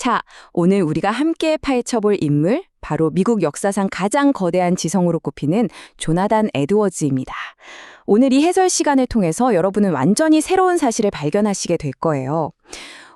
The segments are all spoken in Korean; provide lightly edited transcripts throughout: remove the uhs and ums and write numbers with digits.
자, 오늘 우리가 함께 파헤쳐볼 인물, 바로 미국 역사상 가장 거대한 지성으로 꼽히는 조나단 에드워즈입니다. 오늘 이 해설 시간을 통해서 여러분은 완전히 새로운 사실을 발견하시게 될 거예요.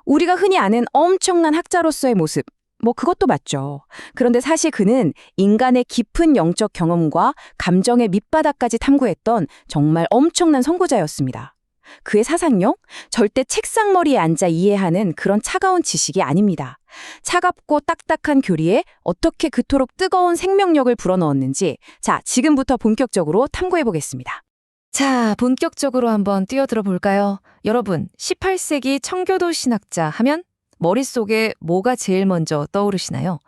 우리가 흔히 아는 엄청난 학자로서의 모습, 그것도 맞죠. 그런데 사실 그는 인간의 깊은 영적 경험과 감정의 밑바닥까지 탐구했던 정말 엄청난 선구자였습니다. 그의 사상력? 절대 책상머리에 앉아 이해하는 그런 차가운 지식이 아닙니다. 차갑고 딱딱한 교리에 어떻게 그토록 뜨거운 생명력을 불어넣었는지, 자, 지금부터 본격적으로 탐구해보겠습니다. 자, 본격적으로 한번 뛰어들어 볼까요? 여러분, 18세기 청교도 신학자 하면 머릿속에 뭐가 제일 먼저 떠오르시나요?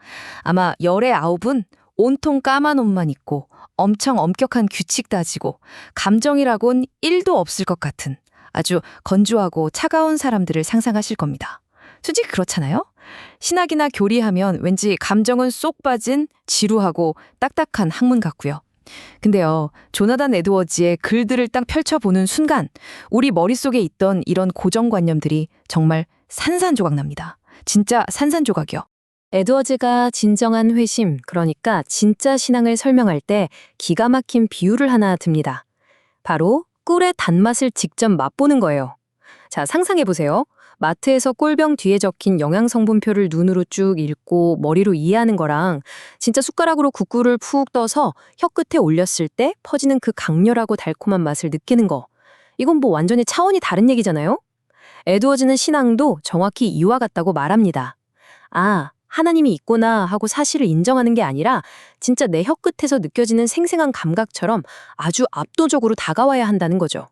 아마 열의 아홉은 온통 까만 옷만 입고 엄청 엄격한 규칙 따지고 감정이라곤 1도 없을 것 같은 아주 건조하고 차가운 사람들을 상상하실 겁니다. 솔직히 그렇잖아요? 신학이나 교리하면 왠지 감정은 쏙 빠진 지루하고 딱딱한 학문 같고요. 근데요, 조나단 에드워즈의 글들을 딱 펼쳐보는 순간 우리 머릿속에 있던 이런 고정관념들이 정말 산산조각 납니다. 진짜 산산조각이요. 에드워즈가 진정한 회심, 그러니까 진짜 신앙을 설명할 때 기가 막힌 비유를 하나 듭니다. 바로 꿀의 단맛을 직접 맛보는 거예요. 자, 상상해보세요. 마트에서 꿀병 뒤에 적힌 영양성분표를 눈으로 쭉 읽고 머리로 이해하는 거랑 진짜 숟가락으로 국꿀을 푹 떠서 혀끝에 올렸을 때 퍼지는 그 강렬하고 달콤한 맛을 느끼는 거. 이건 완전히 차원이 다른 얘기잖아요? 에드워즈는 신앙도 정확히 이와 같다고 말합니다. 아, 하나님이 있구나 하고 사실을 인정하는 게 아니라 진짜 내 혀끝에서 느껴지는 생생한 감각처럼 아주 압도적으로 다가와야 한다는 거죠.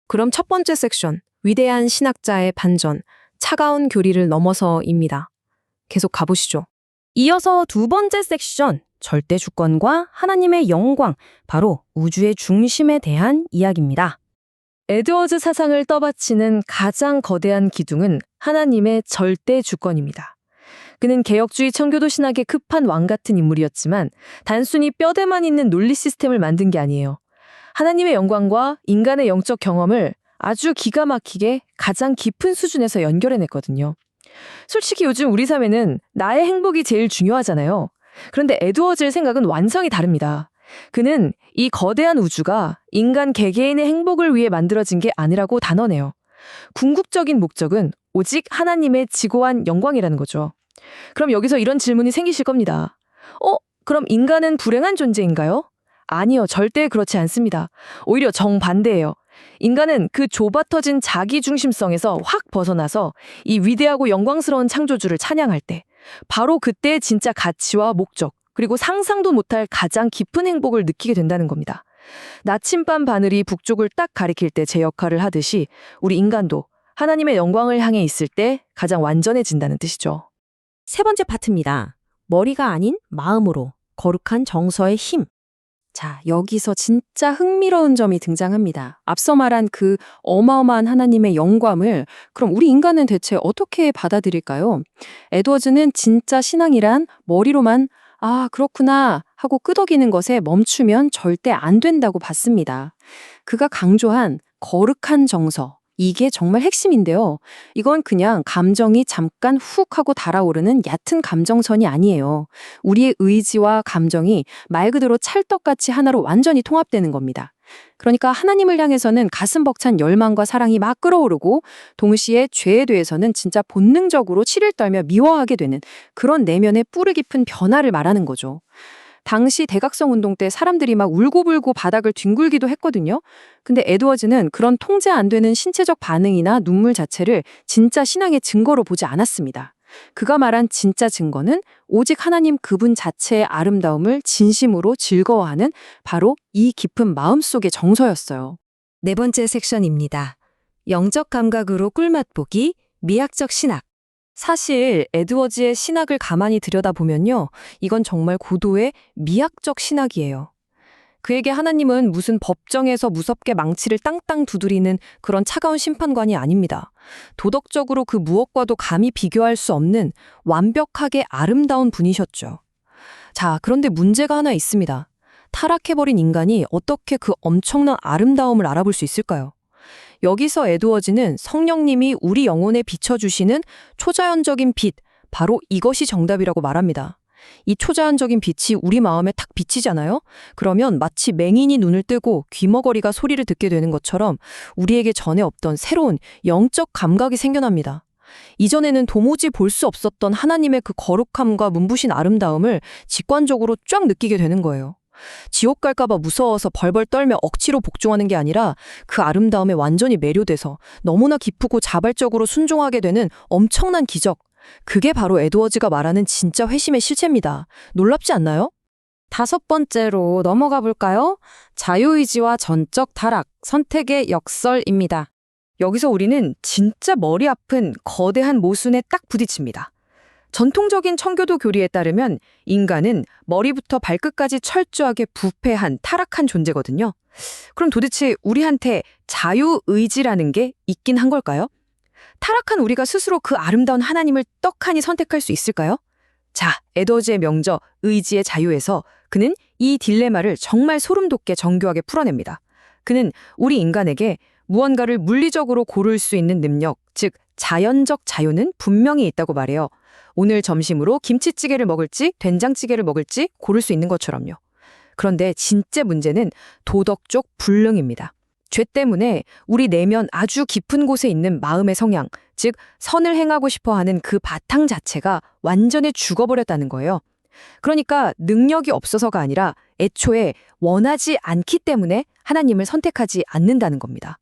그럼 첫 번째 섹션, 위대한 신학자의 반전, 차가운 교리를 넘어서입니다. 계속 가보시죠. 이어서 두 번째 섹션, 절대 주권과 하나님의 영광, 바로 우주의 중심에 대한 이야기입니다. 에드워즈 사상을 떠받치는 가장 거대한 기둥은 하나님의 절대 주권입니다. 그는 개혁주의 청교도 신학의 급한 왕 같은 인물이었지만 단순히 뼈대만 있는 논리 시스템을 만든 게 아니에요. 하나님의 영광과 인간의 영적 경험을 아주 기가 막히게 가장 깊은 수준에서 연결해냈거든요. 솔직히 요즘 우리 사회는 나의 행복이 제일 중요하잖아요. 그런데 에드워즈의 생각은 완전히 다릅니다. 그는 이 거대한 우주가 인간 개개인의 행복을 위해 만들어진 게 아니라고 단언해요. 궁극적인 목적은 오직 하나님의 지고한 영광이라는 거죠. 그럼 여기서 이런 질문이 생기실 겁니다. 그럼 인간은 불행한 존재인가요? 아니요, 절대 그렇지 않습니다. 오히려 정반대예요. 인간은 그 좁아터진 자기중심성에서 확 벗어나서 이 위대하고 영광스러운 창조주를 찬양할 때 바로 그때 진짜 가치와 목적, 그리고 상상도 못할 가장 깊은 행복을 느끼게 된다는 겁니다. 나침반 바늘이 북쪽을 딱 가리킬 때 제 역할을 하듯이 우리 인간도 하나님의 영광을 향해 있을 때 가장 완전해진다는 뜻이죠. 세 번째 파트입니다. 머리가 아닌 마음으로, 거룩한 정서의 힘. 자, 여기서 진짜 흥미로운 점이 등장합니다. 앞서 말한 그 어마어마한 하나님의 영광을 그럼 우리 인간은 대체 어떻게 받아들일까요? 에드워즈는 진짜 신앙이란 머리로만 그렇구나 하고 끄덕이는 것에 멈추면 절대 안 된다고 봤습니다. 그가 강조한 거룩한 정서, 이게 정말 핵심인데요. 이건 그냥 감정이 잠깐 훅 하고 달아오르는 얕은 감정선이 아니에요. 우리의 의지와 감정이 말 그대로 찰떡같이 하나로 완전히 통합되는 겁니다. 그러니까 하나님을 향해서는 가슴 벅찬 열망과 사랑이 막 끓어오르고 동시에 죄에 대해서는 진짜 본능적으로 치를 떨며 미워하게 되는 그런 내면의 뿌리 깊은 변화를 말하는 거죠. 당시 대각성 운동 때 사람들이 막 울고불고 바닥을 뒹굴기도 했거든요. 근데 에드워즈는 그런 통제 안 되는 신체적 반응이나 눈물 자체를 진짜 신앙의 증거로 보지 않았습니다. 그가 말한 진짜 증거는 오직 하나님 그분 자체의 아름다움을 진심으로 즐거워하는 바로 이 깊은 마음속의 정서였어요. 네 번째 섹션입니다. 영적 감각으로 꿀맛 보기, 미학적 신학. 사실 에드워즈의 신학을 가만히 들여다보면요. 이건 정말 고도의 미학적 신학이에요. 그에게 하나님은 무슨 법정에서 무섭게 망치를 땅땅 두드리는 그런 차가운 심판관이 아닙니다. 도덕적으로 그 무엇과도 감히 비교할 수 없는 완벽하게 아름다운 분이셨죠. 자, 그런데 문제가 하나 있습니다. 타락해버린 인간이 어떻게 그 엄청난 아름다움을 알아볼 수 있을까요? 여기서 에드워즈는 성령님이 우리 영혼에 비춰주시는 초자연적인 빛, 바로 이것이 정답이라고 말합니다. 이 초자연적인 빛이 우리 마음에 탁 비치잖아요? 그러면 마치 맹인이 눈을 뜨고 귀머거리가 소리를 듣게 되는 것처럼 우리에게 전에 없던 새로운 영적 감각이 생겨납니다. 이전에는 도무지 볼 수 없었던 하나님의 그 거룩함과 문부신 아름다움을 직관적으로 쫙 느끼게 되는 거예요. 지옥 갈까봐 무서워서 벌벌 떨며 억지로 복종하는 게 아니라 그 아름다움에 완전히 매료돼서 너무나 기쁘고 자발적으로 순종하게 되는 엄청난 기적. 그게 바로 에드워즈가 말하는 진짜 회심의 실체입니다. 놀랍지 않나요? 5번째로 넘어가 볼까요? 자유의지와 전적 타락, 선택의 역설입니다. 여기서 우리는 진짜 머리 아픈 거대한 모순에 딱 부딪힙니다. 전통적인 청교도 교리에 따르면 인간은 머리부터 발끝까지 철저하게 부패한 타락한 존재거든요. 그럼 도대체 우리한테 자유의지라는 게 있긴 한 걸까요? 타락한 우리가 스스로 그 아름다운 하나님을 떡하니 선택할 수 있을까요? 자, 에드워즈의 명저 의지의 자유에서 그는 이 딜레마를 정말 소름 돋게 정교하게 풀어냅니다. 그는 우리 인간에게 무언가를 물리적으로 고를 수 있는 능력, 즉 자연적 자유는 분명히 있다고 말해요. 오늘 점심으로 김치찌개를 먹을지 된장찌개를 먹을지 고를 수 있는 것처럼요. 그런데 진짜 문제는 도덕적 불능입니다. 죄 때문에 우리 내면 아주 깊은 곳에 있는 마음의 성향, 즉 선을 행하고 싶어 하는 그 바탕 자체가 완전히 죽어버렸다는 거예요. 그러니까 능력이 없어서가 아니라 애초에 원하지 않기 때문에 하나님을 선택하지 않는다는 겁니다.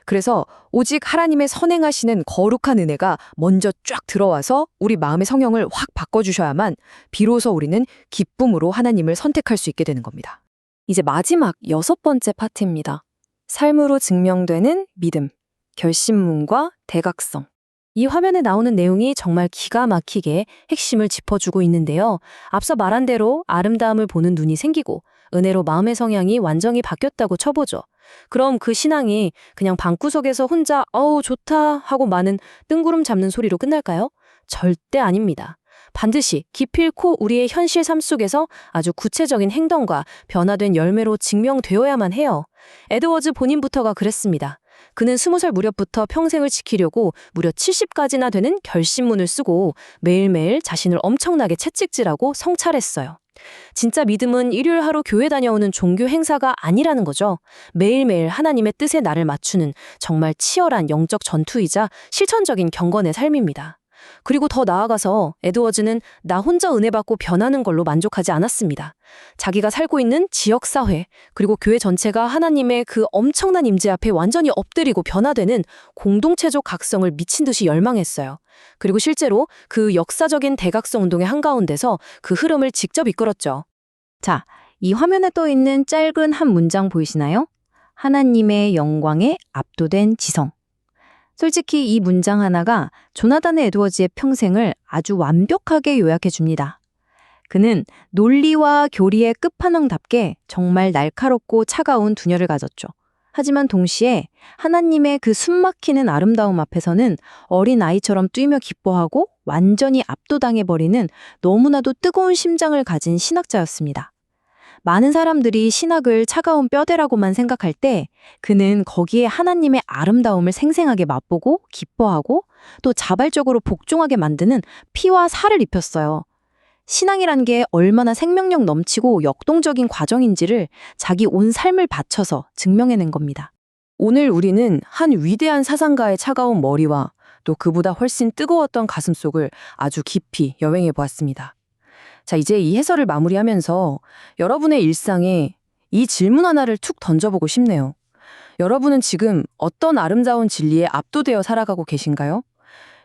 그래서 오직 하나님의 선행하시는 거룩한 은혜가 먼저 쫙 들어와서 우리 마음의 성향을 확 바꿔주셔야만 비로소 우리는 기쁨으로 하나님을 선택할 수 있게 되는 겁니다. 이제 마지막 6번째 파트입니다. 삶으로 증명되는 믿음, 결심문과 대각성. 이 화면에 나오는 내용이 정말 기가 막히게 핵심을 짚어주고 있는데요. 앞서 말한 대로 아름다움을 보는 눈이 생기고 은혜로 마음의 성향이 완전히 바뀌었다고 쳐보죠. 그럼 그 신앙이 그냥 방구석에서 혼자 어우 좋다 하고 많은 뜬구름 잡는 소리로 끝날까요? 절대 아닙니다. 반드시 기필코 우리의 현실 삶 속에서 아주 구체적인 행동과 변화된 열매로 증명되어야만 해요. 에드워즈 본인부터가 그랬습니다. 그는 20살 무렵부터 평생을 지키려고 무려 70가지나 되는 결심문을 쓰고 매일매일 자신을 엄청나게 채찍질하고 성찰했어요. 진짜 믿음은 일요일 하루 교회 다녀오는 종교 행사가 아니라는 거죠. 매일매일 하나님의 뜻에 나를 맞추는 정말 치열한 영적 전투이자 실천적인 경건의 삶입니다. 그리고 더 나아가서 에드워즈는 나 혼자 은혜 받고 변하는 걸로 만족하지 않았습니다. 자기가 살고 있는 지역사회 그리고 교회 전체가 하나님의 그 엄청난 임재 앞에 완전히 엎드리고 변화되는 공동체적 각성을 미친 듯이 열망했어요. 그리고 실제로 그 역사적인 대각성 운동의 한가운데서 그 흐름을 직접 이끌었죠. 자, 이 화면에 떠 있는 짧은 한 문장 보이시나요? 하나님의 영광에 압도된 지성. 솔직히 이 문장 하나가 조나단 에드워즈의 평생을 아주 완벽하게 요약해 줍니다. 그는 논리와 교리의 끝판왕답게 정말 날카롭고 차가운 두뇌를 가졌죠. 하지만 동시에 하나님의 그 숨막히는 아름다움 앞에서는 어린 아이처럼 뛰며 기뻐하고 완전히 압도당해버리는 너무나도 뜨거운 심장을 가진 신학자였습니다. 많은 사람들이 신학을 차가운 뼈대라고만 생각할 때 그는 거기에 하나님의 아름다움을 생생하게 맛보고 기뻐하고 또 자발적으로 복종하게 만드는 피와 살을 입혔어요. 신앙이란 게 얼마나 생명력 넘치고 역동적인 과정인지를 자기 온 삶을 바쳐서 증명해낸 겁니다. 오늘 우리는 한 위대한 사상가의 차가운 머리와 또 그보다 훨씬 뜨거웠던 가슴 속을 아주 깊이 여행해 보았습니다. 자, 이제 이 해설을 마무리하면서 여러분의 일상에 이 질문 하나를 툭 던져보고 싶네요. 여러분은 지금 어떤 아름다운 진리에 압도되어 살아가고 계신가요?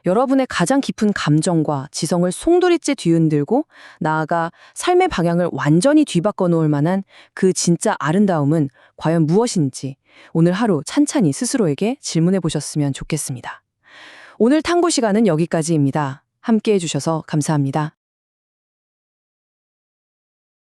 여러분의 가장 깊은 감정과 지성을 송두리째 뒤흔들고 나아가 삶의 방향을 완전히 뒤바꿔 놓을 만한 그 진짜 아름다움은 과연 무엇인지 오늘 하루 찬찬히 스스로에게 질문해 보셨으면 좋겠습니다. 오늘 탐구 시간은 여기까지입니다. 함께해 주셔서 감사합니다.